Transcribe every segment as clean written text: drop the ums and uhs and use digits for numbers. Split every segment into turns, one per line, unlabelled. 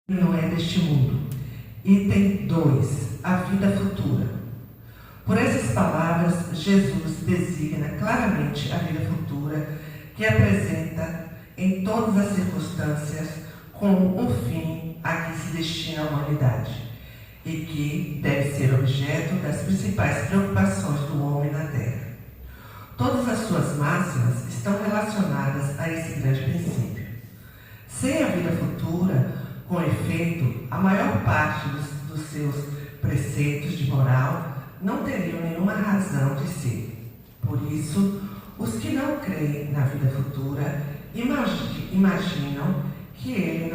não é deste mundo. Item 2. A vida futura. Por essas palavras, Jesus designa claramente a vida futura que apresenta em todas as circunstâncias como um fim a que se destina a humanidade e que deve ser objeto das principais preocupações do homem na Terra. Todas as suas máximas estão relacionadas a esse grande princípio. Sem a vida futura, com efeito, a maior parte dos seus preceitos de moral não teriam nenhuma razão de ser. Por isso, os que não creem na vida futura imaginam que ele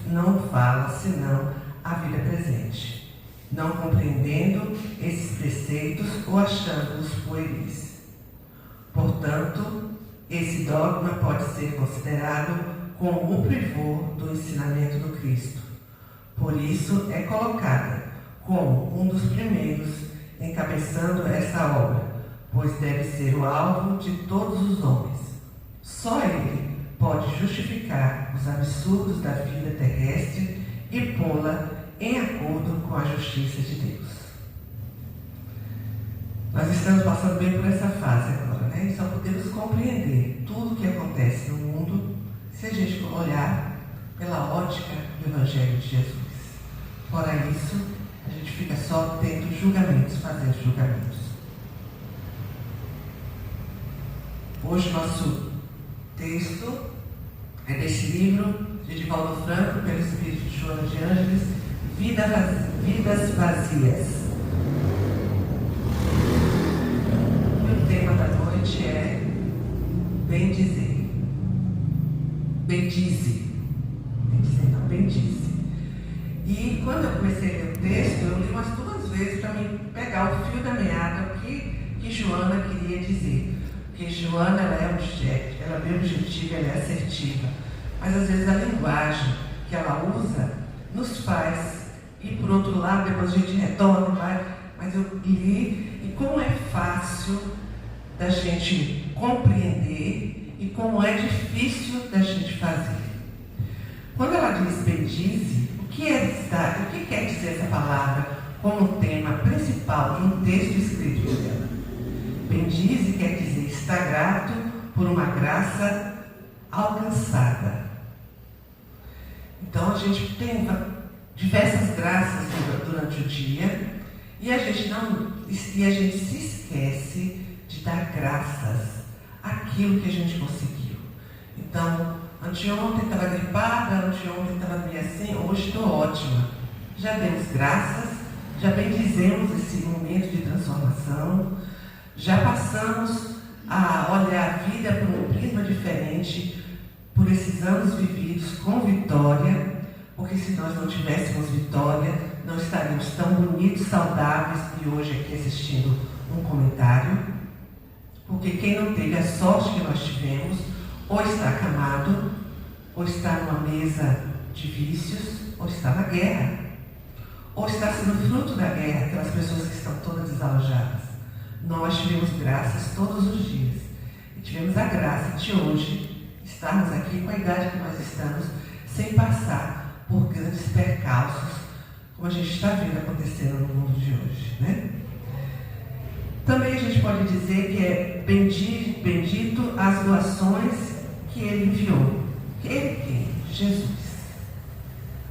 não fala senão a vida presente, não compreendendo esses preceitos ou achando-os pueris. Portanto, esse dogma pode ser considerado como o privor do ensinamento do Cristo. Por isso, é colocada como um dos primeiros encabeçando essa obra, pois deve ser o alvo de todos os homens. Só ele pode justificar os absurdos da vida terrestre e pô-la em acordo com a justiça de Deus. Nós estamos passando bem por essa fase agora, né? E só podemos compreender tudo o que acontece no mundo se a gente olhar pela ótica do Evangelho de Jesus. Fora isso, a gente fica só tendo julgamentos, fazendo julgamentos. Hoje nosso texto é desse livro de Divaldo Franco, pelo Espírito de Joana de Ângeles, Vidas Vazias. E o tema da noite é bendizer. Bendize. Bendize. E quando eu comecei a ler o texto, eu li umas 2 vezes para mim pegar o fio da meada, o que Joana queria dizer. Porque Joana, ela é objetiva, ela é bem objetiva, ela é assertiva. Mas às vezes a linguagem que ela usa nos faz, e por outro lado, depois a gente retorna, vai, mas eu li, e como é fácil da gente compreender e como é difícil da gente fazer. Quando ela diz bendize, o que quer dizer essa palavra como tema principal em um texto escrito dela? Bendize quer dizer estar grato por uma graça alcançada. Então a gente tem diversas graças durante o dia e a gente se esquece de dar graças àquilo que a gente conseguiu. Então, anteontem estava gripada, anteontem estava meio assim, hoje estou ótima. Já demos graças, já bendizemos esse momento de transformação, já passamos a olhar a vida por um prisma diferente, por esses anos vividos com vitória, porque se nós não tivéssemos vitória, não estaríamos tão bonitos, saudáveis e hoje aqui assistindo um comentário, porque quem não teve a sorte que nós tivemos, ou está acamado, ou está numa mesa de vícios, ou está na guerra, ou está sendo fruto da guerra, aquelas pessoas que estão todas desalojadas. Nós tivemos graças todos os dias, e tivemos a graça de hoje estarmos aqui com a idade que nós estamos, sem passar por grandes percalços, como a gente está vendo acontecendo no mundo de hoje, né? Também a gente pode dizer que é bendito as doações que ele enviou. Ele quem? Jesus.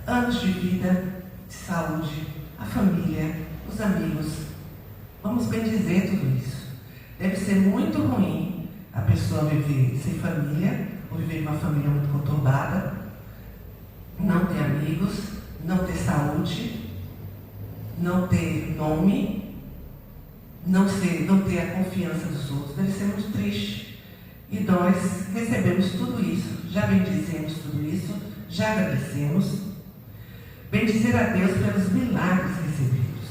Anos de vida, de saúde, a família, os amigos. Vamos bendizer tudo isso. Deve ser muito ruim a pessoa viver sem família, ou viver uma família muito conturbada, não ter amigos, não ter saúde, não ter nome, não ter a confiança dos outros. Deve ser muito triste. E nós recebemos tudo isso, já bendizemos tudo isso, já agradecemos. Bendizer a Deus pelos milagres recebidos.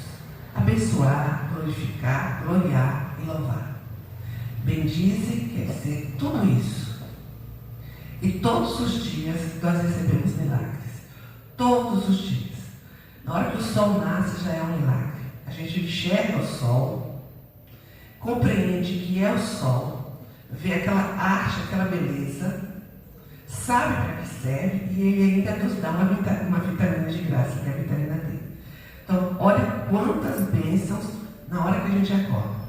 Abençoar, glorificar, gloriar e louvar. Bendize quer dizer tudo isso. E todos os dias nós recebemos milagres. Todos os dias. Na hora que o sol nasce já é um milagre. A gente enxerga o sol, compreende que é o sol, vê aquela arte, aquela beleza, sabe para que serve e ele ainda nos dá uma vitamina de quantas bênçãos na hora que a gente acorda.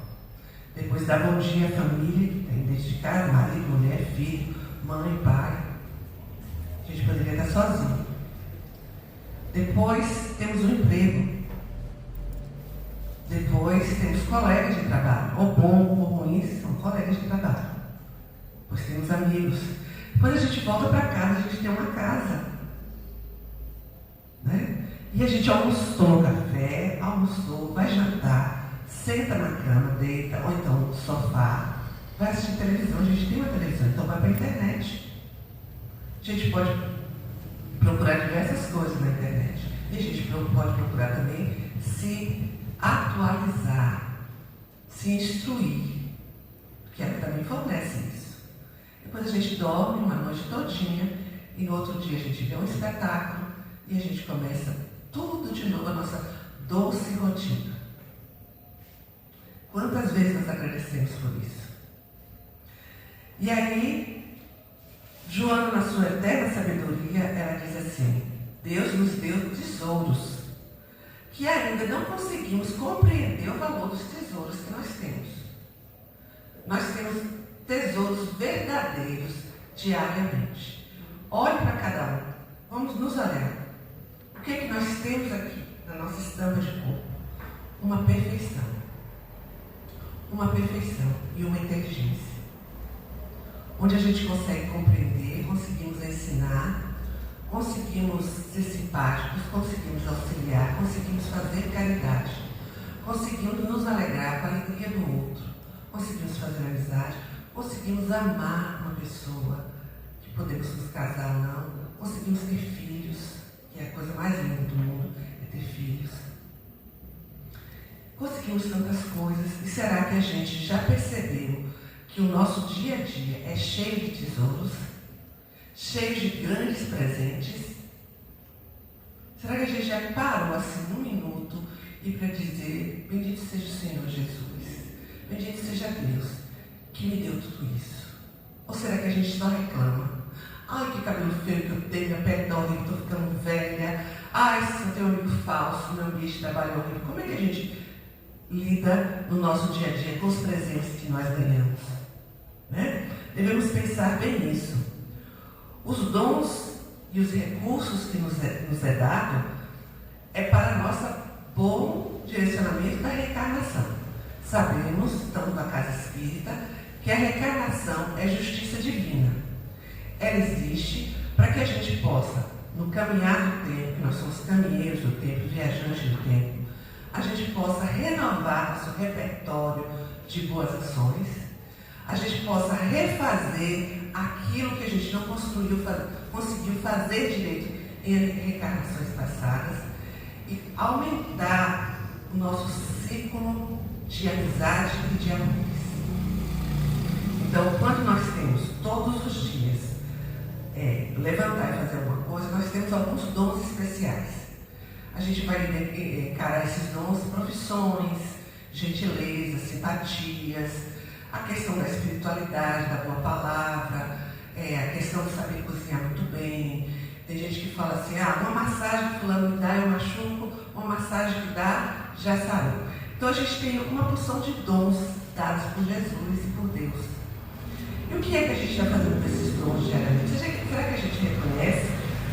Depois dá bom dia à família, que tem dentro de casa, marido, mulher, filho, mãe, pai. A gente poderia estar sozinho. Depois temos um emprego. Depois temos colegas de trabalho. Ou bom ou ruim, são colegas de trabalho. Depois temos amigos. Depois a gente volta para casa, a gente tem uma casa. Né? E a gente almoçou café, almoçou, vai jantar, senta na cama, deita, ou então no sofá, vai assistir televisão. A gente tem uma televisão, então vai para a internet. A gente pode procurar diversas coisas na internet. E a gente pode procurar também se atualizar, se instruir, porque ela também fornece isso. Depois a gente dorme uma noite todinha e no outro dia a gente vê um espetáculo e a gente começa tudo de novo, a nossa doce rotina. Quantas vezes nós agradecemos por isso? E aí, Joana, na sua eterna sabedoria, ela diz assim: Deus nos deu tesouros que ainda não conseguimos compreender o valor dos tesouros que nós temos. Nós temos tesouros verdadeiros diariamente. Olhe para cada um. Vamos nos olhar. O que é que nós temos aqui na nossa estampa de corpo? Uma perfeição. Uma perfeição e uma inteligência. Onde a gente consegue compreender, conseguimos ensinar, conseguimos ser simpáticos, conseguimos auxiliar, conseguimos fazer caridade, conseguimos nos alegrar com a alegria do outro, conseguimos fazer amizade, conseguimos amar uma pessoa, que podemos nos casar ou não, conseguimos ter filhos, que é a coisa mais linda do mundo, é ter filhos. Conseguimos tantas coisas, e será que a gente já percebeu que o nosso dia a dia é cheio de tesouros? Cheio de grandes presentes? Será que a gente já parou assim um minuto e para dizer: bendito seja o Senhor Jesus, bendito seja Deus que me deu tudo isso? Ou será que a gente só reclama? Ai, que cabelo feio que eu tenho, minha pele tá horrível, estou ficando velha. Ai, se eu tenho um amigo falso, meu ambiente de trabalho é horrível. Como é que a gente lida no nosso dia a dia com os presentes que nós ganhamos? Né? Devemos pensar bem nisso. Os dons e os recursos que nos é dado é para nosso bom direcionamento da reencarnação. Sabemos, estamos na casa espírita, que a reencarnação é justiça divina. Ela existe para que a gente possa, no caminhar do tempo, que nós somos caminheiros do tempo, viajantes do tempo, a gente possa renovar nosso repertório de boas ações, a gente possa refazer aquilo que a gente não conseguiu fazer direito em reencarnações passadas e aumentar o nosso ciclo de amizade e de amores. Então, quando nós temos todos os dias levantar e fazer alguma coisa, nós temos alguns dons especiais. A gente vai encarar esses dons, profissões, gentileza, simpatias, a questão da espiritualidade, da boa palavra, a questão de saber cozinhar muito bem. Tem gente que fala assim: uma massagem que fulano me dá, eu machuco, uma massagem que dá, já sarou. Então a gente tem uma porção de dons dados por Jesus e por Deus. E o que é que a gente está fazendo com esses dons diariamente? Será que a gente reconhece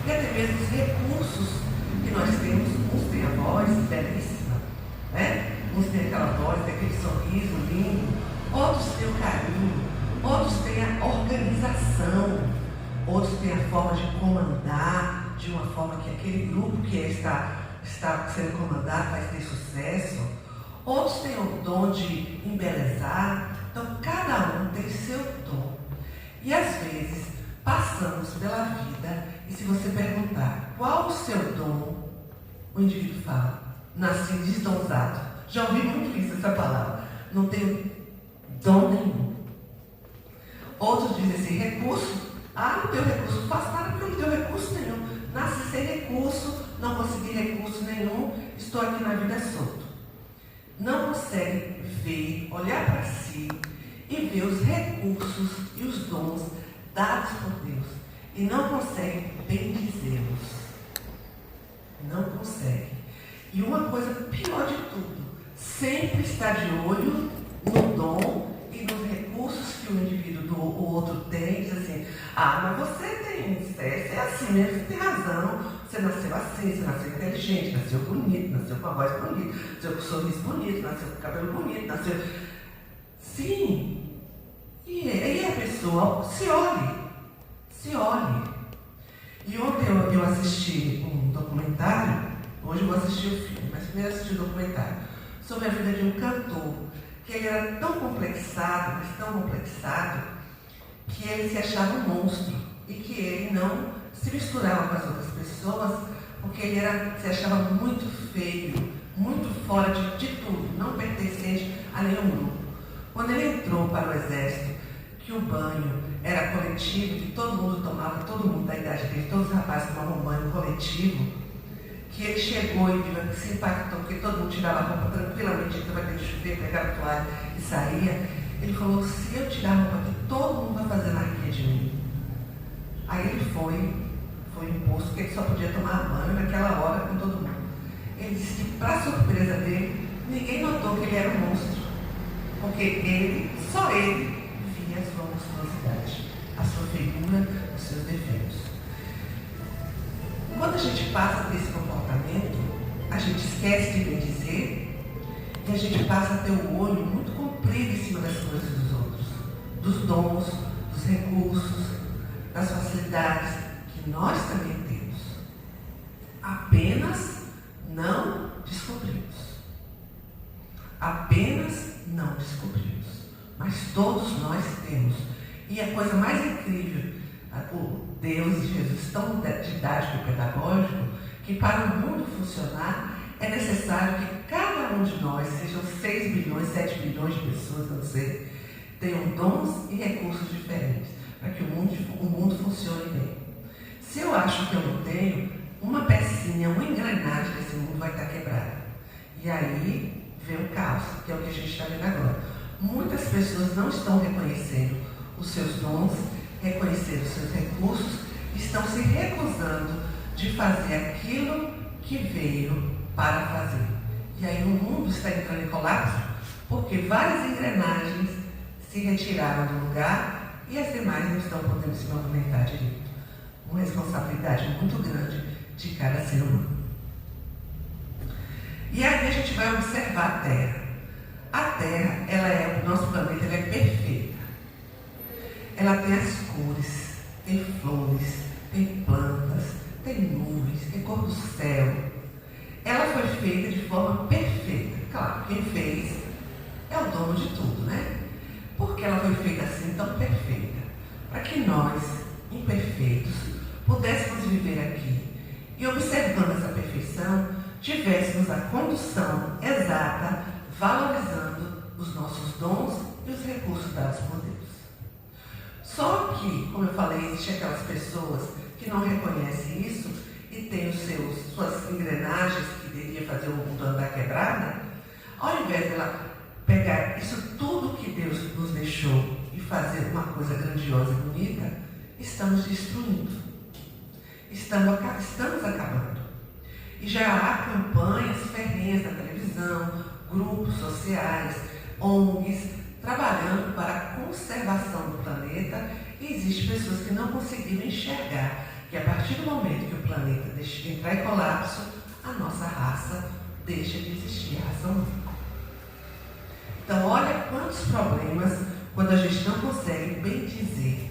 que até mesmo os recursos que nós temos, uns têm a voz belíssima, né? Uns têm aquela voz, tem aquele sorriso lindo, outros têm o carinho, outros têm a organização, outros têm a forma de comandar de uma forma que aquele grupo que está sendo comandado vai ter sucesso. Outros têm o dom de embelezar. Então, cada um tem seu dom. E às vezes, passamos pela vida e se você perguntar qual o seu dom, o indivíduo fala: nasci desdonzado. Já ouvi muito isso, essa palavra. Não tenho dom nenhum. Outros dizem assim: recurso. Não tenho recurso. Não faço nada porque eu não tenho recurso nenhum. Nasci sem recurso, não consegui recurso nenhum, estou aqui na vida solto. Não consegue ver, olhar para si e ver os recursos e os dons dados por Deus. E não consegue bendizê-los. Não consegue. E uma coisa pior de tudo, sempre está de olho no dom e nos recursos que o indivíduo o outro tem, diz assim, mas você tem, você é assim mesmo, você tem razão, você nasceu assim, você nasceu inteligente, nasceu bonito, nasceu com a voz bonita, nasceu com o sorriso bonito, nasceu com o cabelo bonito, nasceu... Sim, e aí a pessoa se olhe. E ontem eu assisti um documentário, hoje eu vou assistir o filme, mas primeiro assisti o documentário, sobre a vida de um cantor, que ele era tão complexado, mas tão complexado, que ele se achava um monstro e que ele não se misturava com as outras pessoas, porque ele se achava muito feio, muito fora de tudo, não pertencente a nenhum grupo. Quando ele entrou para o exército, que o banho era coletivo, que todo mundo tomava, todo mundo da idade dele, todos os rapazes tomavam banho coletivo, que ele chegou e viu, se impactou, porque todo mundo tirava a roupa tranquilamente, entrava dentro de chuveiro, pegava a toalha e saía. Ele falou, se eu tirar a roupa aqui, todo mundo vai fazer anarquia de mim. Aí ele foi imposto que ele só podia tomar banho naquela hora com todo mundo. Ele disse que, para surpresa dele, ninguém notou que ele era um monstro, porque só ele, via a sua monstruosidade, a sua feiura, os seus defeitos. Quando a gente passa por esse comportamento, a gente esquece de bem dizer e a gente passa a ter o olho muito comprido em cima das coisas dos outros, dos dons, dos recursos, das facilidades que nós também temos. Apenas não descobrimos. Mas todos nós temos. E a coisa mais incrível, o Deus e Jesus tão didático e pedagógico, que para o mundo funcionar é necessário que cada um de nós, sejam 6 bilhões, 7 bilhões de pessoas, não sei, tenham dons e recursos diferentes, para que o mundo funcione bem. Se eu acho que eu não tenho, uma pecinha, uma engrenagem desse mundo vai estar quebrada. E aí vem o caos, que é o que a gente está vendo agora. Muitas pessoas não estão reconhecendo os seus dons, reconhecendo os seus recursos, estão se recusando de fazer aquilo que veio para fazer. E aí o mundo está entrando em colapso, porque várias engrenagens se retiraram do lugar e as demais não estão podendo se movimentar direito. Uma responsabilidade muito grande de cada ser humano. E aí a gente vai observar a Terra. A Terra, o nosso planeta, ela é perfeita. Ela tem as cores, tem flores, tem plantas, tem nuvens, tem cor do céu. Ela foi feita de forma perfeita. Claro, quem fez é o dono de tudo, né? Porque ela foi feita assim, tão perfeita, para que nós, imperfeitos, pudéssemos viver aqui e, observando essa perfeição, tivéssemos a condução exata, valorizando os nossos dons e os recursos dados por Deus. Só que, como eu falei, existem aquelas pessoas que não reconhecem isso e têm suas engrenagens que deveria fazer o mundo andar quebrada. Ao invés dela pegar isso tudo que Deus nos deixou e fazer uma coisa grandiosa e bonita, estamos destruindo. Estamos acabando. E já há campanhas ferrenhas na televisão, grupos sociais, ONGs, trabalhando para a conservação do planeta, e existem pessoas que não conseguiram enxergar que a partir do momento que o planeta deixa de entrar em colapso, a nossa raça deixa de existir, a raça humana. Então olha quantos problemas quando a gente não consegue bem dizer,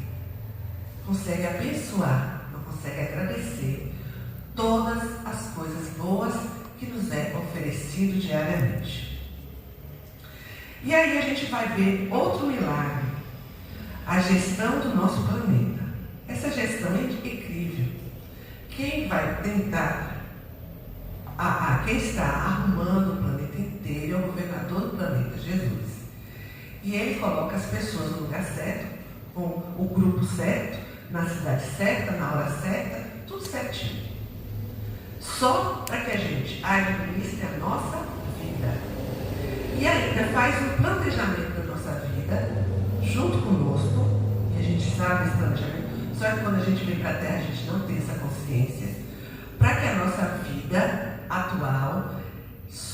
consegue abençoar, não consegue agradecer todas as coisas boas que nos é oferecido diariamente. E aí a gente vai ver outro milagre, a gestão do nosso planeta. Essa gestão é incrível. Quem vai tentar, quem está arrumando o planeta inteiro é o governador do planeta, Jesus. E ele coloca as pessoas no lugar certo, com o grupo certo, na cidade certa, na hora certa, tudo certinho. Só para que a gente administre a nossa vida. E ainda faz um planejamento da nossa vida junto conosco, e a gente sabe esse planejamento, só que quando a gente vem para a Terra a gente não tem essa consciência, para que a nossa vida atual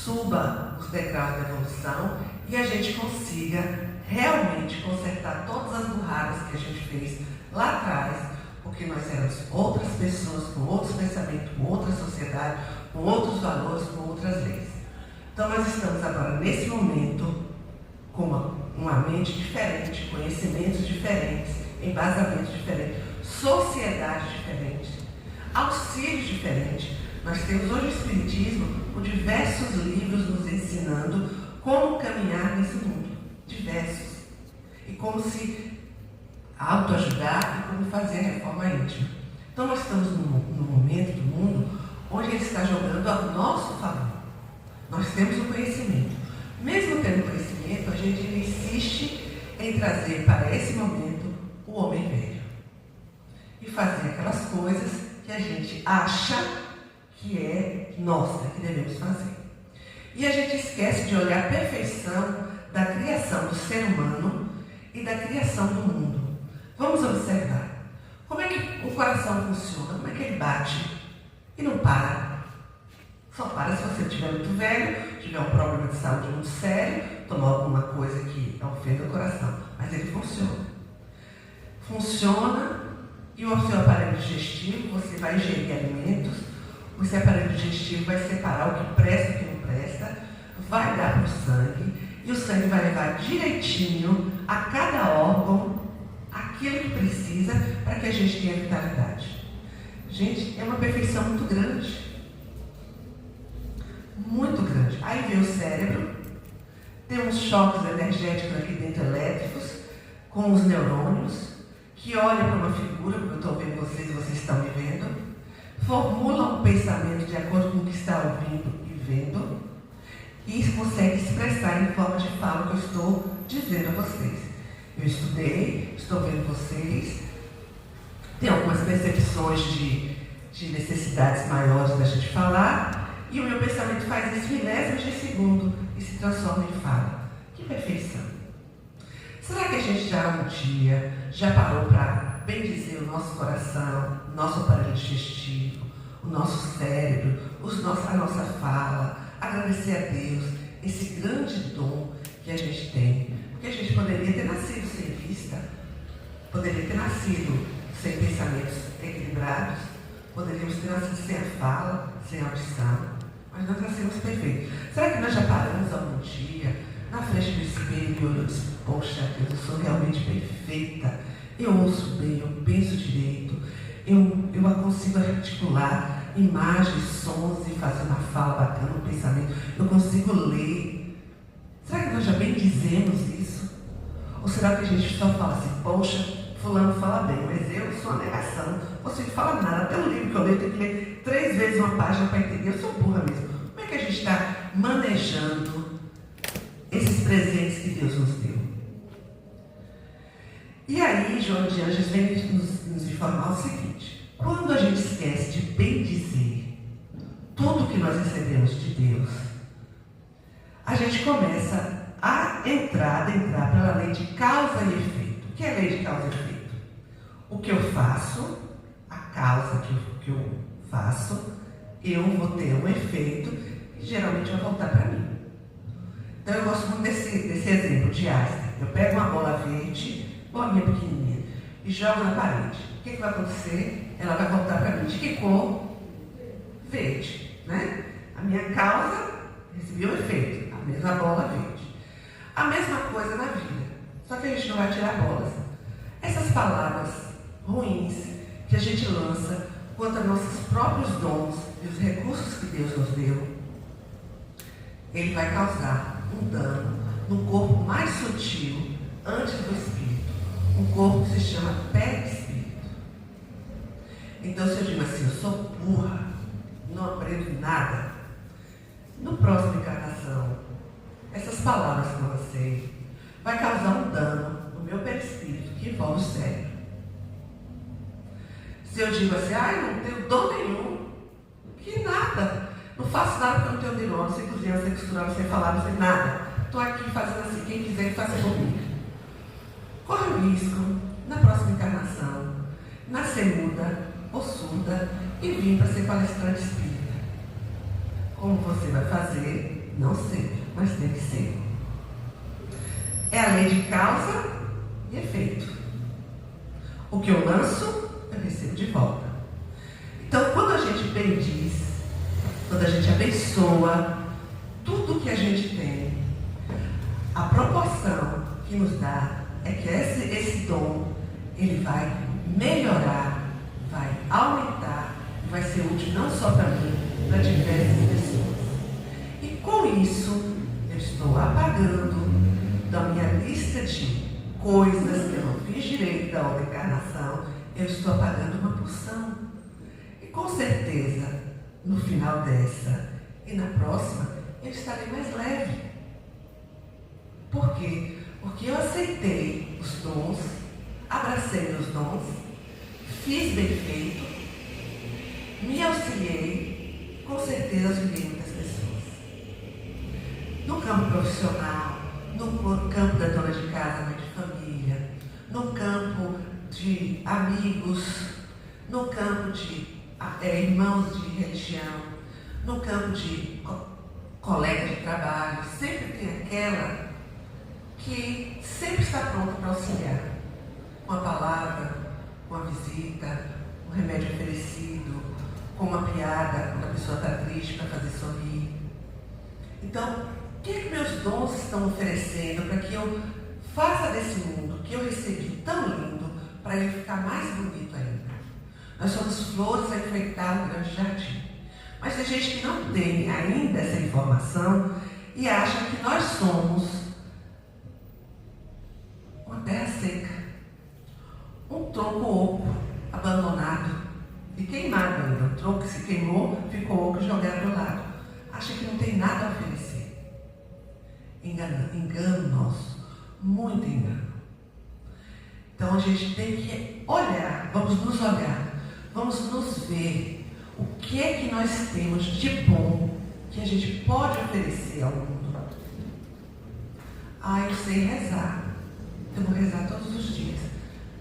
suba os degraus da evolução e a gente consiga realmente consertar todas as burradas que a gente fez lá atrás, porque nós éramos outras pessoas, com outros pensamentos, com outra sociedade, com outros valores, com outras leis. Então nós estamos agora, nesse momento, com uma mente diferente, conhecimentos diferentes, embasamentos diferentes, sociedade diferente, auxílios diferentes. Nós temos hoje o Espiritismo com diversos livros nos ensinando como caminhar nesse mundo, diversos, e como se autoajudar e como fazer a reforma íntima. Então nós estamos num momento do mundo onde ele está jogando a nosso favor. Nós temos o conhecimento. Mesmo tendo conhecimento, a gente insiste em trazer para esse momento o homem velho e fazer aquelas coisas que a gente acha que é nossa, que devemos fazer. E a gente esquece de olhar a perfeição da criação do ser humano e da criação do mundo. Vamos observar como é que o coração funciona, como é que ele bate e não para. Só para se você estiver muito velho, tiver um problema de saúde muito sério, tomar alguma coisa que ofenda o coração. Mas ele funciona. Funciona e o seu aparelho digestivo, você vai ingerir alimentos, o seu aparelho digestivo vai separar o que presta e o que não presta, vai dar para o sangue, e o sangue vai levar direitinho a cada órgão aquilo que precisa para que a gente tenha vitalidade. Gente, é uma perfeição muito grande. Muito grande. Aí vem o cérebro, tem uns choques energéticos aqui dentro elétricos, com os neurônios, que olham para uma figura, como eu estou vendo vocês e vocês estão me vendo, formulam um pensamento de acordo com o que está ouvindo e vendo, e consegue expressar em forma de fala o que eu estou dizendo a vocês. Eu estudei, estou vendo vocês, tem algumas percepções de necessidades maiores da gente falar, e o meu pensamento faz isso milésimos de segundo e se transforma em fala. Que perfeição! Será que a gente já um dia já parou para bendizer o nosso coração, o nosso aparelho digestivo, o nosso cérebro, a nossa fala, agradecer a Deus esse grande dom que a gente tem? Porque a gente poderia ter nascido sem vista, poderia ter nascido sem pensamentos equilibrados, poderíamos ter nascido sem a fala, sem a audição, mas nós nascemos perfeitos. Será que nós já paramos algum dia na frente do espelho e olhamos, poxa Deus, eu sou realmente perfeita, eu ouço bem, eu penso direito, eu consigo articular imagens, sons e fazer uma fala bacana, um pensamento, eu consigo ler. Será que nós já bem dizemos isso? Ou será que a gente só fala assim, poxa, fulano fala bem, mas eu sou uma negação, você não fala nada, até o livro que eu leio, eu tenho que ler 3 vezes uma página para entender, eu sou burra mesmo. Como é que a gente está manejando esses presentes que Deus nos deu? E aí, João de Anjos vem nos informar o seguinte: quando a gente esquece de bem dizer tudo que nós recebemos de Deus, a gente começa a adentrar pela lei de causa e efeito. O que é a lei de causa e efeito? O que eu faço, a causa que eu faço, eu vou ter um efeito que geralmente vai voltar para mim. Então eu gosto muito desse exemplo de Einstein. Eu pego uma bola verde, bolinha pequenininha, e jogo na parede. O que vai acontecer? Ela vai voltar para mim. De que cor? Verde, né? A minha causa recebeu o efeito, a mesma bola verde. A mesma coisa na vida, só que a gente não vai tirar bolas. Essas palavras ruins que a gente lança contra nossos próprios dons e os recursos que Deus nos deu, ele vai causar um dano no corpo mais sutil antes do espírito, um corpo que se chama perispírito. Então, se eu digo assim, eu sou burra, não aprendo nada, no próximo encarnação, essas palavras que eu lancei vai causar um dano no meu perispírito, que envolve o cérebro. Se eu digo assim, não tenho dom nenhum, que nada, não faço nada porque eu não tenho dom, não sei cozinhar, não sei costurar, não sei falar, não sei nada. Estou aqui fazendo assim, quem quiser que faça comigo. Corre o risco, na próxima encarnação, nascer muda ou surda e vir para ser palestrante espírita. Como você vai fazer Não sempre, mas tem que ser. É a lei de causa e efeito. O que eu lanço, eu recebo de volta. Então, quando a gente bendiz, quando a gente abençoa tudo que a gente tem, a proporção que nos dá é que esse dom, ele vai melhorar, vai aumentar, e vai ser útil não só para mim, para diversas pessoas. E com isso, eu estou apagando da minha lista de coisas que eu não fiz direito da outra encarnação, eu estou apagando uma porção. E com certeza, no final dessa e na próxima, eu estarei mais leve. Por quê? Porque eu aceitei os dons, abracei meus dons, fiz bem feito, me auxiliei, com certeza auxiliei muitas pessoas. No campo profissional, no campo da dona de casa, mãe de família, no campo de amigos, no campo de irmãos de religião, no campo de colegas de trabalho, sempre tem aquela que sempre está pronta para auxiliar. Uma palavra, uma visita, um remédio oferecido, com uma piada, quando a pessoa está triste, para fazer sorrir. Então, o que meus dons estão oferecendo para que eu faça desse mundo que eu recebi tão lindo, para ele ficar mais bonito ainda? Nós somos flores a enfeitar um grande jardim. Mas tem gente que não tem ainda essa informação e acha que nós somos uma terra seca, um tronco oco, abandonado e queimado ainda. Um tronco que se queimou, ficou oco e jogado ao lado. Acha que não tem nada a oferecer. Engano nosso, muito engano. Então a gente tem que olhar, vamos nos olhar, vamos nos ver o que é que nós temos de bom que a gente pode oferecer ao mundo. Eu sei rezar. Eu vou rezar todos os dias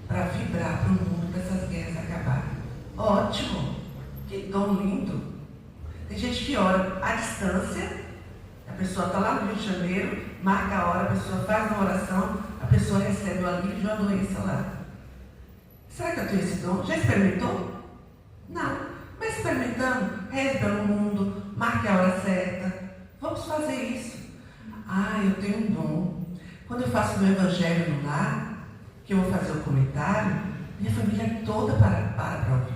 para vibrar para o mundo, para essas guerras acabarem. Ótimo! Que dom lindo! Tem gente que ora à distância, a pessoa está lá no Rio de Janeiro, marca a hora, a pessoa faz uma oração, a pessoa recebe o alívio de uma doença lá. Será que eu tenho esse dom? Já experimentou? Não. Mas experimentando, reze pelo mundo, marque a hora certa. Vamos fazer isso. Eu tenho um dom. Quando eu faço meu evangelho no lar, que eu vou fazer o comentário, minha família toda para ouvir.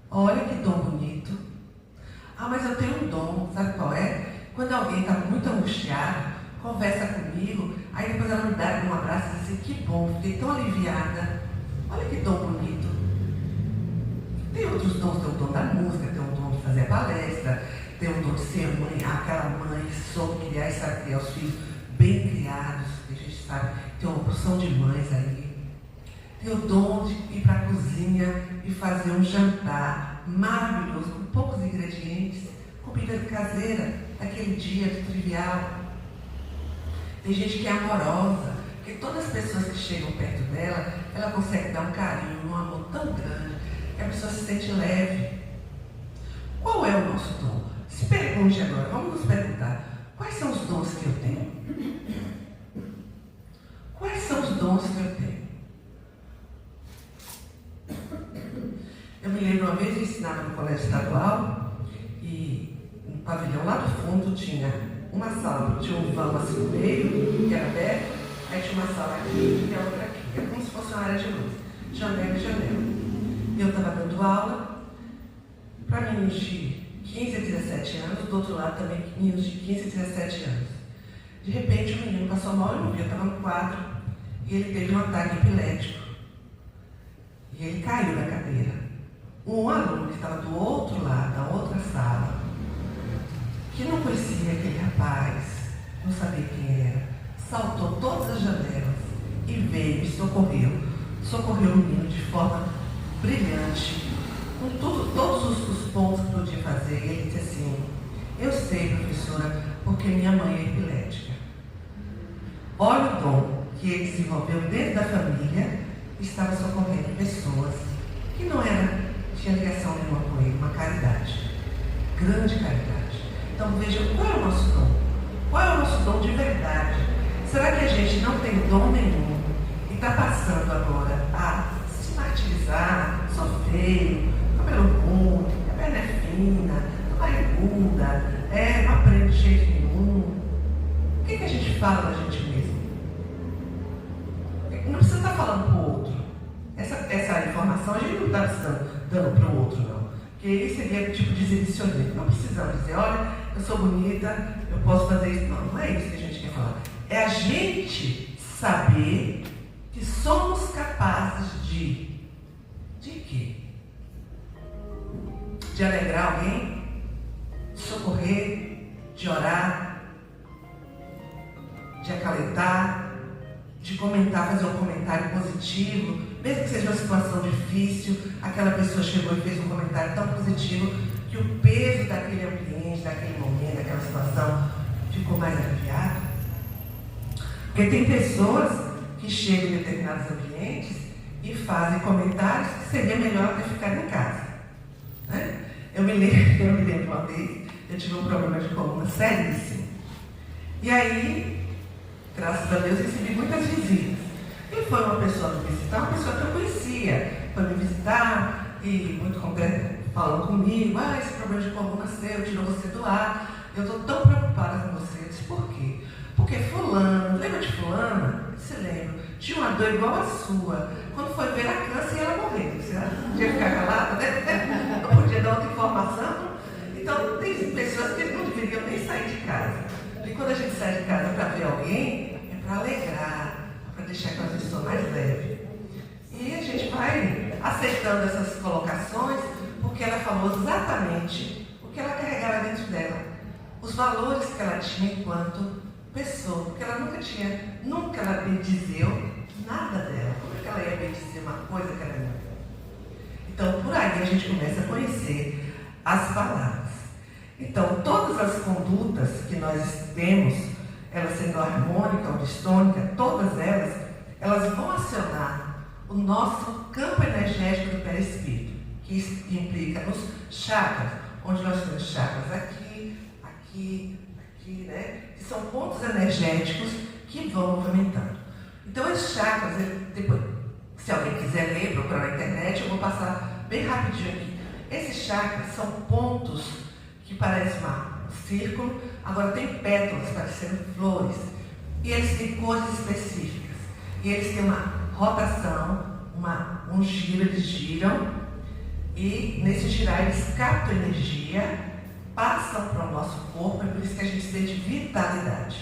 Olha que dom bonito. Mas eu tenho um dom, sabe qual é? Quando alguém está muito angustiado, conversa comigo, aí depois ela me dá um abraço e diz assim, que bom, fiquei tão aliviada. Olha que dom bonito. Tem outros dons, tem o dom da música, tem o dom de fazer palestra, tem o dom de ser mãe, aquela mãe que soube criar e sabe criar os filhos bem criados, que a gente sabe, tem uma porção de mães aí. Tem o dom de ir para a cozinha e fazer um jantar maravilhoso, com poucos ingredientes, comida caseira, daquele dia do trivial. Tem gente que é amorosa, porque todas as pessoas que chegam perto dela, ela consegue dar um carinho, um amor tão grande, que a pessoa se sente leve. Qual é o nosso dom? Se pergunte agora, vamos nos perguntar, quais são os dons que eu tenho? Quais são os dons que eu tenho? Eu me lembro uma vez eu ensinava no colégio estadual e no pavilhão lá do fundo tinha uma sala, tinha um vão assim no meio, que era aberto, aí tinha uma sala aqui e a outra aqui. Era como se fosse uma área de luz, janela e janela. E eu estava dando aula para meninos de 15 a 17 anos, do outro lado também meninos de 15 a 17 anos. De repente o menino passou mal, eu não vi, eu estava no quadro, e ele teve um ataque epilético. E ele caiu da cadeira. Um aluno que estava do outro lado, da outra sala, que não conhecia aquele rapaz, não sabia quem era, saltou todas as janelas e veio e socorreu o menino de forma brilhante, com todos os pontos que podia fazer. E ele disse assim, eu sei, professora, porque minha mãe é epilética. Olha o dom que ele desenvolveu dentro da família, estava socorrendo pessoas que não tinha ligação nenhuma com ele, uma caridade, grande caridade. Então veja, qual é o nosso dom? Qual é o nosso dom de verdade? Será que a gente não tem dom nenhum e está passando agora a se martirizar, sofrer, cabelo ruim, a perna é fina, a barriguda, não aprende de jeito nenhum? O que a gente fala da gente mesmo? Não precisa estar falando para o outro. Essa informação a gente não está dando para o outro, não. Porque isso seria tipo de exibicionismo. Não precisamos dizer, olha, eu sou bonita, eu posso fazer isso. Não, não é isso que a gente quer falar. É a gente saber que somos capazes de quê? De alegrar alguém, de socorrer, de orar, de acalentar, de comentar, fazer um comentário positivo, mesmo que seja uma situação difícil, aquela pessoa chegou e fez um comentário tão positivo que o peso daquele ambiente, daquele momento, daquela situação ficou mais aliviado. Porque tem pessoas que chegam em determinados ambientes e fazem comentários que seria melhor ter ficado em casa. Né? Eu me lembro uma vez, eu tive um problema de coluna seríssimo. E aí, graças a Deus, recebi muitas visitas. E foi uma pessoa me visitar, uma pessoa que eu conhecia. Foi me visitar e muito contente, falando comigo, esse problema de coluna seu, tirou você do ar. Eu estou tão preocupada com você. Eu disse, por quê? Porque fulano, lembra de fulana? Você lembra? Tinha uma dor igual a sua. Quando foi ver a câncer, ela morreu. Você podia ficar calada, né? Não podia dar outra informação. Então, tem pessoas que não deveriam nem sair de casa. E quando a gente sai de casa para ver alguém, é para alegrar, para deixar aquela pessoa mais leve. E a gente vai aceitando essas colocações, porque ela falou exatamente o que ela carregava dentro dela. Os valores que ela tinha enquanto pessoa, porque ela nunca ela bendizeu nada dela. Como é que ela ia bendizer uma coisa que ela não é? Então, por aí a gente começa a conhecer as palavras. Então, todas as condutas que nós temos, elas sendo harmônica ou distônica, todas elas vão acionar o nosso campo energético do perispírito, que implica nos chakras, onde nós temos chakras aqui, né? Que são pontos energéticos que vão movimentando. Então, esses chakras, depois, se alguém quiser ler, procurar na internet, eu vou passar bem rapidinho aqui. Esses chakras são pontos que parecem um círculo, agora tem pétalas parecendo flores, e eles têm cores específicas, e eles têm uma rotação, um giro, eles giram, e nesse girar eles captam energia, passam para o nosso corpo, é por isso que a gente sente vitalidade.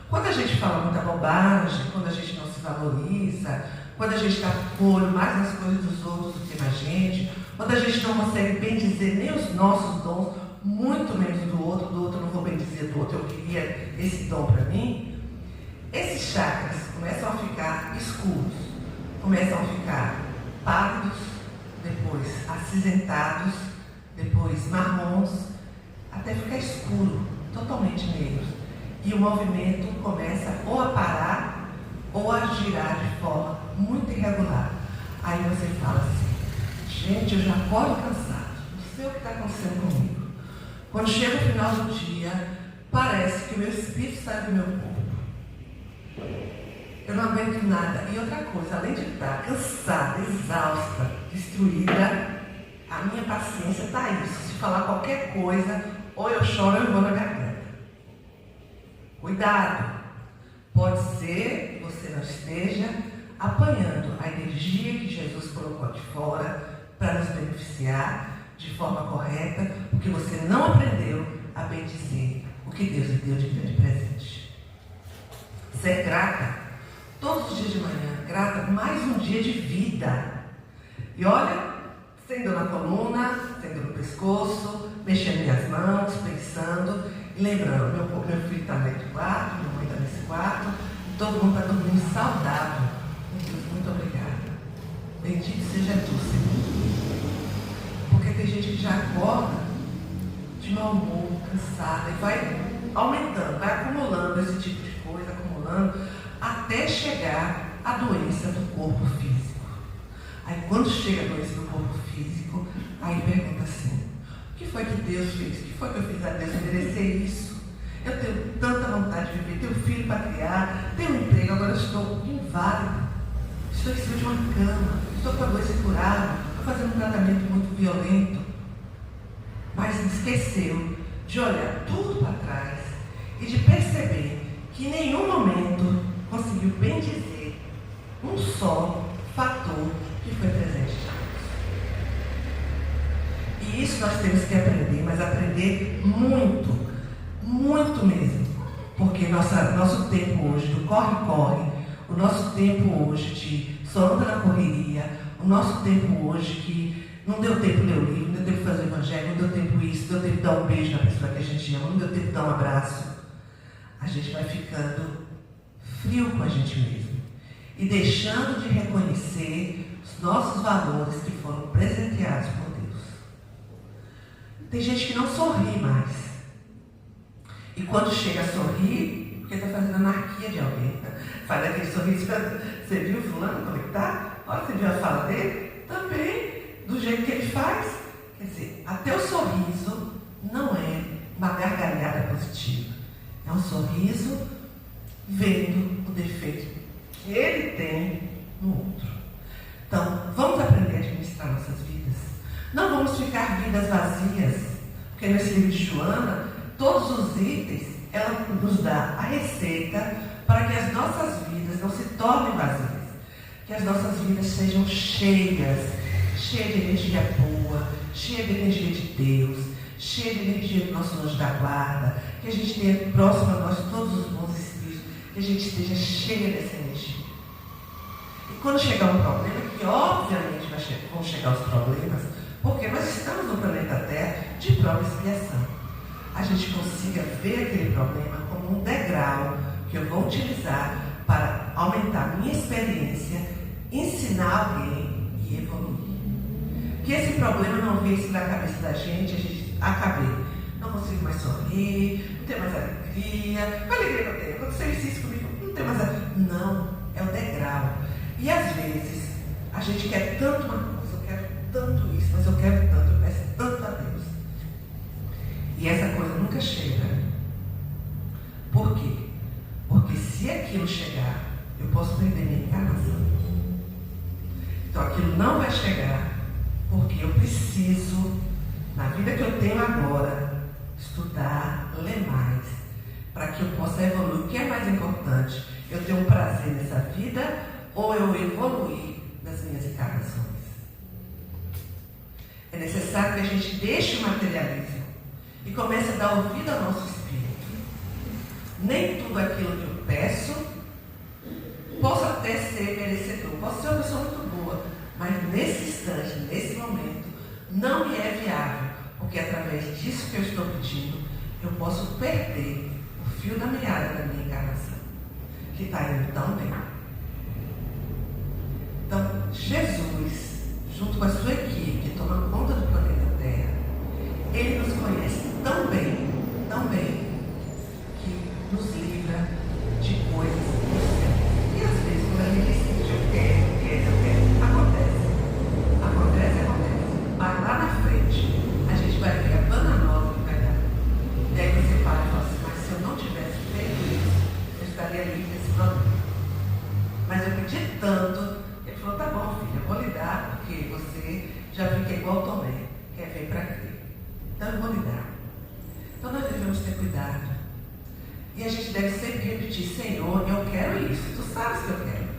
Quando a gente fala muita bobagem, quando a gente não se valoriza, quando a gente está com o olho mais nas coisas dos outros do que na gente, quando a gente não consegue bem dizer nem os nossos dons, muito menos do outro não vou bem dizer do outro, eu queria esse dom para mim, esses chakras começam a ficar escuros, começam a ficar pálidos, depois acinzentados, depois marrons, até ficar escuro, totalmente negro. E o movimento começa ou a parar ou a girar de forma muito irregular. Aí você fala assim, gente, eu já acordo cansado, não sei o que está acontecendo comigo. Quando chega o final do dia, parece que o meu espírito sai do meu corpo. Eu não aguento nada. E outra coisa, além de estar cansada, exausta, destruída, a minha paciência está isso. Se falar qualquer coisa, ou eu choro ou eu vou na garganta. Cuidado! Pode ser que você não esteja apanhando a energia que Jesus colocou de fora para nos beneficiar de forma correta, porque você não aprendeu a bem dizer o que Deus lhe deu de grande presente. Ser grata, todos os dias de manhã, grata, mais um dia de vida. E olha, sem dor na coluna, sem dor no pescoço, mexendo minhas mãos, pensando e lembrando, meu filho está nesse quarto, minha mãe está nesse quarto, e todo mundo está dormindo saudável. Meu Deus, muito obrigada. Bendito seja tu, Senhor. Porque tem gente que já acorda de mau humor, cansada, e vai aumentando, vai acumulando esse tipo de coisa, acumulando, até chegar à doença do corpo físico. Aí quando chega a doença do corpo físico, aí pergunta assim, o que foi que Deus fez? O que foi que eu fiz a Deus me oferecer isso. Eu tenho tanta vontade de viver, tenho filho para criar, tenho um emprego, agora eu estou inválido. Estou em cima de uma cama, estou com a doença incurada, estou fazendo um tratamento muito violento. Mas esqueceu de olhar tudo para trás e de perceber que em nenhum momento conseguiu bem dizer um só fator que foi presente de Deus. E isso nós temos que aprender, mas aprender muito, muito mesmo. Porque nosso tempo hoje do corre-corre, o nosso tempo hoje de só anda na correria, o nosso tempo hoje que não deu tempo de ler o livro, não deu tempo de fazer o evangelho, não deu tempo isso, não deu tempo de dar um beijo na pessoa que a gente ama, não deu tempo de dar um abraço. A gente vai ficando frio com a gente mesmo e deixando de reconhecer os nossos valores que foram presenteados por Deus. Tem gente que não sorri mais. E quando chega a sorrir, porque está fazendo anarquia de alguém. Faz aquele sorriso, você viu fulano como é que está? Olha, você viu a fala dele? Também, do jeito que ele faz. Quer dizer, até o sorriso não é uma gargalhada positiva. É um sorriso vendo o defeito que ele tem no outro. Então, vamos aprender a administrar nossas vidas. Não vamos ficar vidas vazias, porque nesse livro de Joana, todos os itens, ela nos dá a receita para que as nossas vidas não se tornem vazias. Que as nossas vidas sejam cheias de energia boa, cheia de energia de Deus, cheia de energia do nosso anjo da guarda, que a gente tenha próximo a nós todos os bons espíritos, que a gente esteja cheia dessa energia. E quando chegar um problema, que obviamente vão chegar os problemas, porque nós estamos no planeta Terra de prova e expiação, a gente consiga ver aquele problema como um degrau que eu vou utilizar para aumentar minha experiência, ensinar alguém e evoluir. Que esse problema não venha na cabeça da gente, a gente acabei. Não consigo mais sorrir, não tenho mais alegria. Qual alegria que eu tenho? Aconteceu isso comigo, não tenho mais alegria. Não, é o degrau. E às vezes, a gente quer tanto uma coisa, eu quero tanto isso, mas eu quero tanto, eu peço tanto a Deus. E essa coisa nunca chega. Por quê? Porque se aquilo chegar, eu posso perder minha encarnação. Então aquilo não vai chegar, porque eu preciso, na vida que eu tenho agora, estudar, ler mais, para que eu possa evoluir. O que é mais importante? Eu ter um prazer nessa vida ou eu evoluir nas minhas encarnações? É necessário que a gente deixe o materialismo e comece a dar ouvido ao nosso espírito. Nem tudo aquilo que eu peço posso até ser merecedor, posso ser uma pessoa muito boa, mas nesse instante, nesse momento, não me é viável, porque através disso que eu estou pedindo, eu posso perder o fio da meada da minha encarnação, que está indo tão bem. Então, Jesus, junto com a sua equipe, que toma conta do planeta Terra, ele nos conhece tão bem, que nos livra de coisas impossíveis. E às vezes, quando a gente diz, eu quero, acontece. Mas lá na frente, a gente vai ver a banda nova que vai dar. E aí você para e fala assim, mas se eu não tivesse feito isso, eu estaria livre desse problema. Mas eu pedi tanto, ele falou, tá bom, filha, eu vou lhe dar, porque você já viu que é igual Tomé, quer ver para crer. Então eu vou lhe dar. Então nós devemos ter cuidado. E a gente deve sempre repetir, Senhor, eu quero isso, tu sabes que eu quero.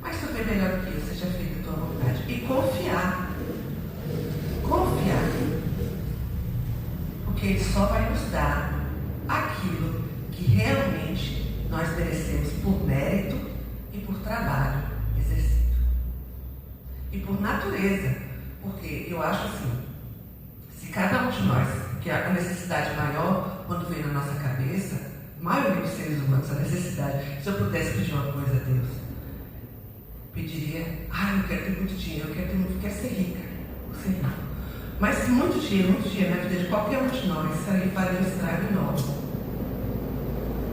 Mas tu vê melhor do que eu, seja feita a tua vontade. E confiar. Confiar. Porque Ele só vai nos dar aquilo que realmente nós merecemos por mérito e por trabalho exercido. E por natureza. Porque eu acho assim, se cada um de nós, que a necessidade maior, quando vem na nossa cabeça, a maioria dos seres humanos, a necessidade, se eu pudesse pedir uma coisa a Deus, pediria, eu quero ter muito dinheiro, eu quero ser rica, Mas muito dinheiro na vida de qualquer um de nós, isso aí faria um estrago enorme.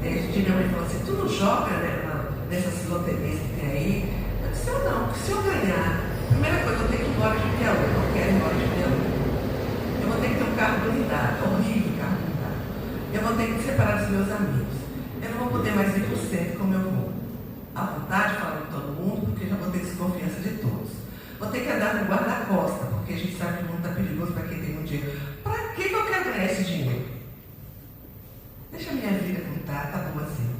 Minha mãe falou assim, tu não joga, né, nessas loterias que tem aí? Eu disse, não, porque se eu ganhar, primeira coisa, eu tenho que ir embora de Piauí, eu não quero ir embora de Piauí. Eu vou ter que ter um carro blindado, horrível carro blindado. Eu vou ter que separar dos meus amigos. Eu não vou poder mais ir para o centro como eu vou. À vontade, falando com todo mundo, porque eu já vou ter desconfiança de todos. Vou ter que andar no guarda-costa, porque a gente sabe que o mundo está perigoso para quem tem muito dinheiro. Para que eu quero ganhar esse dinheiro? Deixa a minha vida como tá bom assim.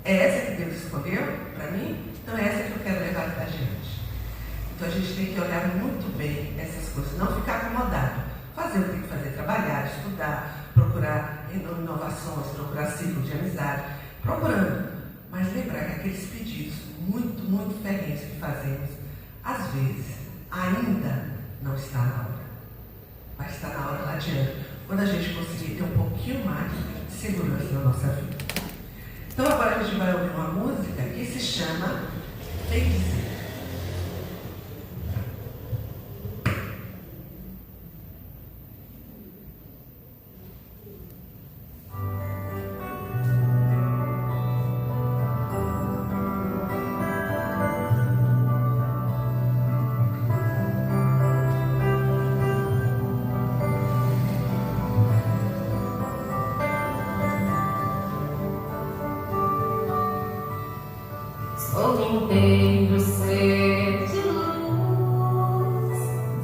É essa que Deus escolheu para mim? Então é essa que eu quero levar adiante. Então a gente tem que olhar muito bem essas coisas, não ficar acomodado. Fazer o que tem que fazer, trabalhar, estudar, procurar inovações, procurar ciclo de amizade, procurando. Mas lembrar que aqueles pedidos muito, muito ferrenhos que fazemos, às vezes, ainda não está na hora. Vai estar na hora lá adiante, quando a gente conseguir ter um pouquinho mais de segurança na nossa vida. Então agora a gente vai ouvir uma música que se chama Feiticeiro.
Sou inteiro ser de luz,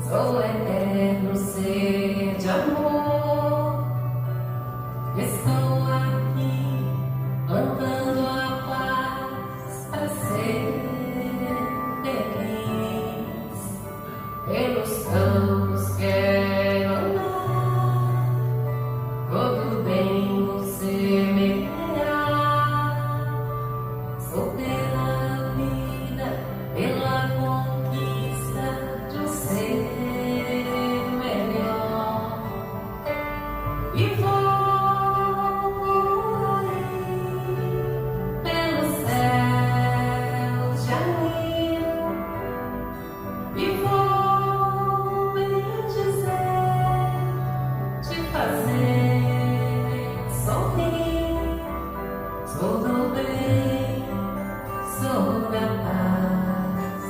sou eterno ser de amor. Estou aqui plantando a paz para ser feliz. Pelos campos quero andar, todo bem você me terá. Sou pela vida, pela conquista de um ser melhor. E vou por aí, pelo céu de anil, e vou bem dizer, te fazer sorrir. Sou do bem, sou da paz,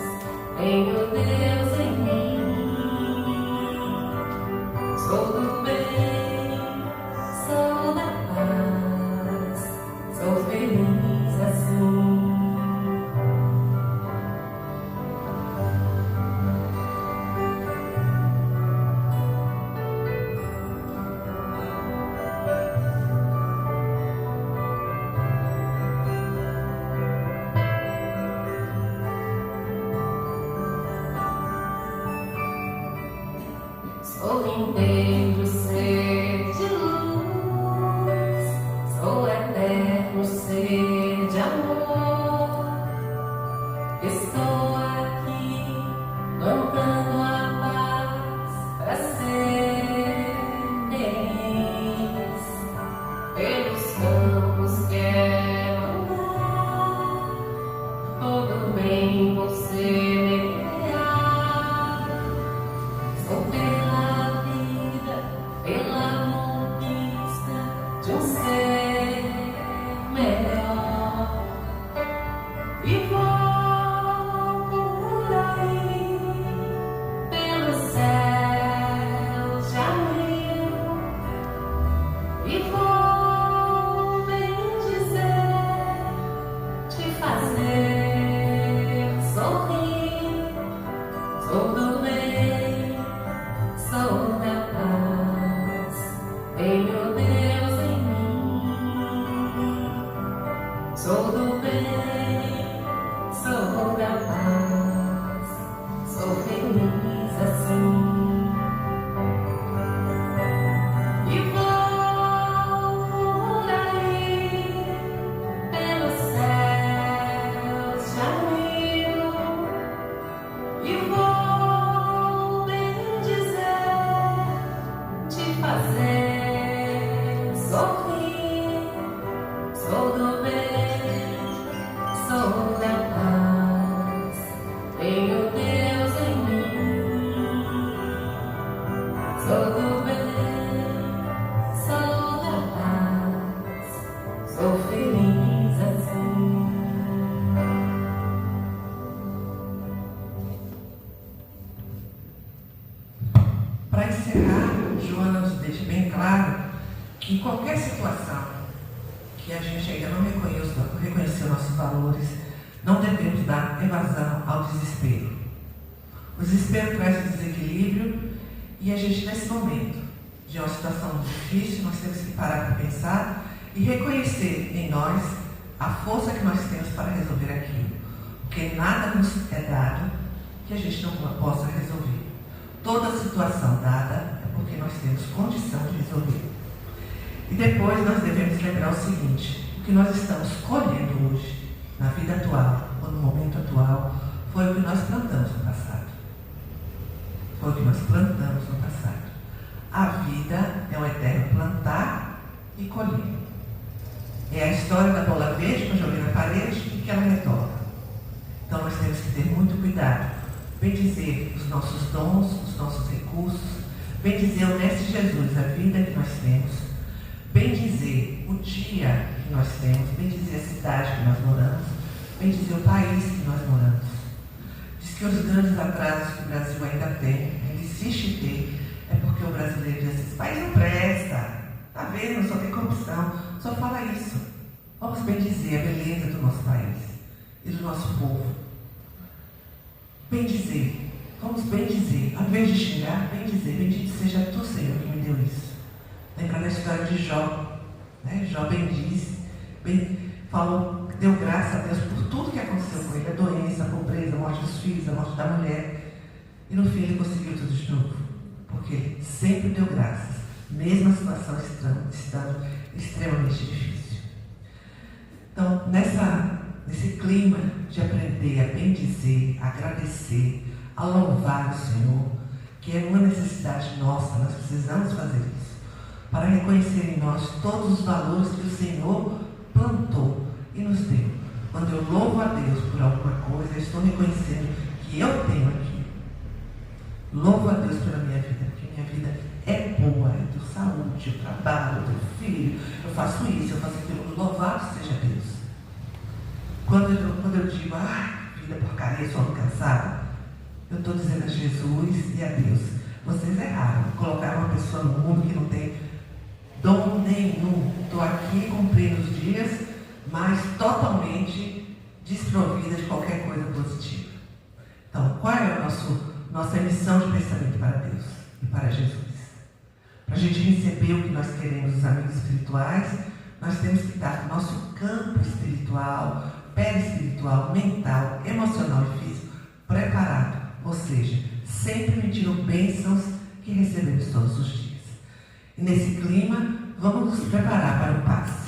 tenho Deus em mim. Sou do bem, sou da paz, sou feliz assim. Sou inteiro ser de luz, sou eterno ser de amor. Estou aqui plantando a paz para ser feliz. Pelos campos quero andar, todo bem você me terá. Sou pela vida, pela conquista de um ser melhor. E vou por aí, pelo céu de anil, e vou bem dizer, te fazer sorrir. Sou do bem, sou da paz, tenho Deus em mim. Sou do bem, sou da paz, sou feliz assim. E vou
qualquer situação que a gente ainda não reconheceu nossos valores, não devemos dar evasão ao desespero. O desespero traz um desequilíbrio e a gente, nesse momento de uma situação difícil, nós temos que parar para pensar e reconhecer em nós a força que nós temos para resolver aquilo. Porque nada nos é dado que a gente não possa resolver. Toda situação dada é porque nós temos condição de resolver. E depois nós devemos lembrar o seguinte: o que nós estamos colhendo hoje, na vida atual, ou no momento atual, foi o que nós plantamos no passado. Foi o que nós plantamos no passado. A vida é um eterno plantar e colher. É a história da bola verde que eu joguei na parede e que ela retorna. Então nós temos que ter muito cuidado. Bem dizer os nossos dons, os nossos recursos, bem dizer o Mestre Jesus, a vida que nós temos, bem dizer o dia que nós temos, bem dizer a cidade que nós moramos, bem dizer o país que nós moramos. Diz que os grandes atrasos que o Brasil ainda tem, ainda insiste em ter, é porque o brasileiro diz assim: esse país não presta, está vendo, só tem corrupção, só fala isso. Vamos bem dizer a beleza do nosso país e do nosso povo. Bem dizer, vamos bem dizer, ao invés de xingar, bem dizer: bendito seja tu, Senhor, que me deu isso. Lembra da história de Jó, né? Jó bendisse, falou, deu graça a Deus por tudo que aconteceu com ele, a doença, a pobreza, a morte dos filhos, a morte da mulher. E no fim ele conseguiu tudo de novo, porque ele sempre deu graças, mesmo a situação estando extremamente difícil. Então, nesse clima de aprender a bendizer, a agradecer, a louvar o Senhor, que é uma necessidade nossa, nós precisamos fazer isso, para reconhecer em nós todos os valores que o Senhor plantou e nos deu. Quando eu louvo a Deus por alguma coisa, eu estou reconhecendo que eu tenho aqui. Louvo a Deus pela minha vida, porque minha vida é boa, eu tenho saúde, eu trabalho, eu tenho filho, eu faço isso, eu faço aquilo. Louvado seja Deus. Quando eu digo, vida porcaria, sou cansada, eu estou dizendo a Jesus e a Deus: vocês erraram, colocaram uma pessoa no mundo que não tem dom nenhum. Estou aqui cumprindo os dias, mas totalmente desprovida de qualquer coisa positiva. Então, qual é a nossa missão de pensamento para Deus e para Jesus? Para a gente receber o que nós queremos dos amigos espirituais, nós temos que estar com o nosso campo espiritual, perispiritual, mental, emocional e físico preparado, ou seja, sempre pedindo bênçãos que recebemos todos os dias. E nesse clima, vamos nos preparar para o passe.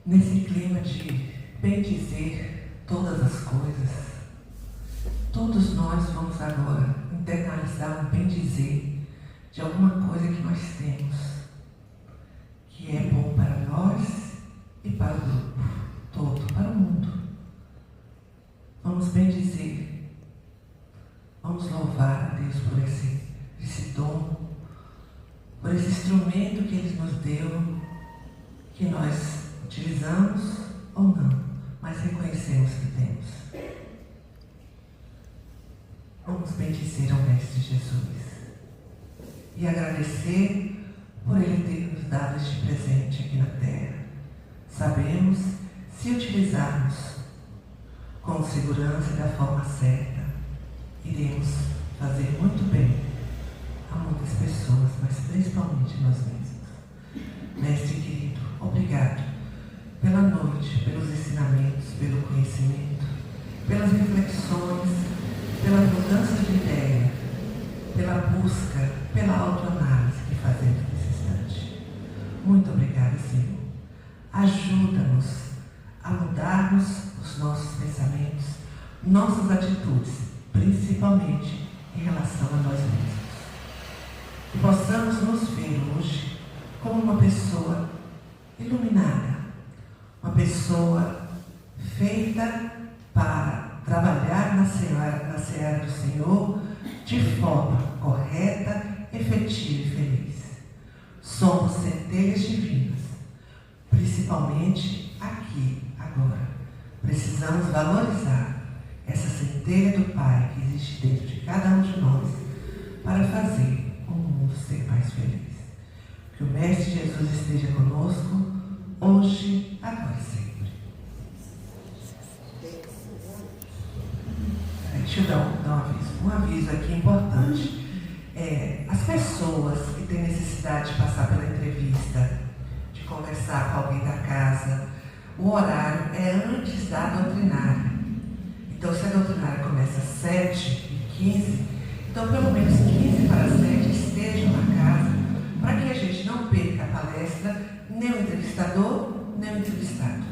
Nesse clima de bem dizer todas as coisas, todos nós vamos agora internalizar um bem dizer de alguma coisa que nós temos, que é bom para nós e para o grupo todo, para o mundo. Vamos bem dizer, vamos louvar a Deus por esse dom, por esse instrumento que Ele nos deu, que nós utilizamos ou não, mas reconhecemos que temos. Vamos bendizer ao Mestre Jesus e agradecer por Ele ter nos dado este presente aqui na Terra. Sabemos, se utilizarmos com segurança e da forma certa, iremos fazer muito bem a muitas pessoas, mas principalmente nós mesmos. Mestre querido, obrigado pela noite, pelos ensinamentos, pelo conhecimento, pelas reflexões, pela mudança de ideia, pela busca, pela autoanálise que fazemos nesse instante. Muito obrigada, Senhor. Ajuda-nos a mudarmos os nossos pensamentos, nossas atitudes, principalmente em relação a nós mesmos. Que possamos nos ver hoje como uma pessoa iluminada, uma pessoa feita para trabalhar na seara do Senhor de forma correta, efetiva e feliz. Somos centelhas divinas, principalmente aqui, agora. Precisamos valorizar essa centelha do Pai que existe dentro de cada um de nós para fazer o mundo ser mais feliz. Que o Mestre Jesus esteja conosco hoje, agora e sempre. Deixa eu dar um aviso aqui importante. As pessoas que têm necessidade de passar pela entrevista de de conversar com alguém da casa. O horário é antes da doutrinária. Então, se a doutrinária começa às 7h15, então pelo menos 15 para 7 estejam na casa, para que a gente não perca a palestra, nem o entrevistador, nem o entrevistado.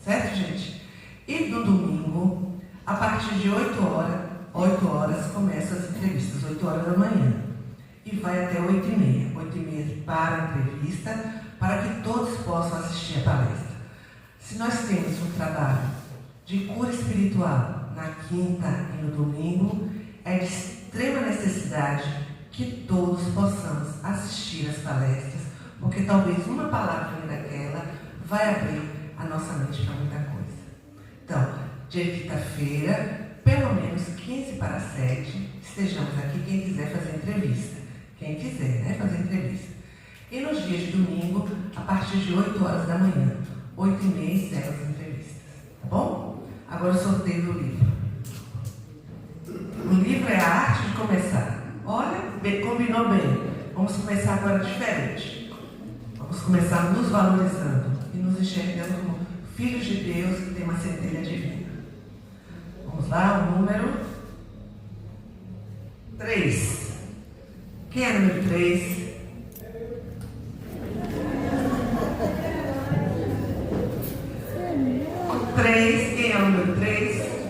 Certo, gente? E no domingo, a partir de 8 horas começam as entrevistas, 8 horas da manhã. E vai até 8h30. 8h30 para a entrevista, para que todos possam assistir a palestra. Se nós temos um trabalho de cura espiritual na quinta e no domingo, é de extrema necessidade que todos possamos assistir às palestras, porque talvez uma palavrinha daquela vai abrir a nossa mente para muita coisa. Então, dia de quinta-feira, pelo menos 15 para 7, estejamos aqui, quem quiser fazer entrevista. Quem quiser, né, fazer entrevista. E nos dias de domingo, a partir de 8 horas da manhã, 8h30, encerram as entrevistas. Tá bom? Agora o sorteio do livro. O livro é a arte de começar. Olha, combinou bem. Vamos começar agora diferente. Vamos começar nos valorizando e nos enxergando como filhos de Deus que tem uma centelha divina. Vamos lá, o número 3. Quem é o número 3? Quem é o número 3?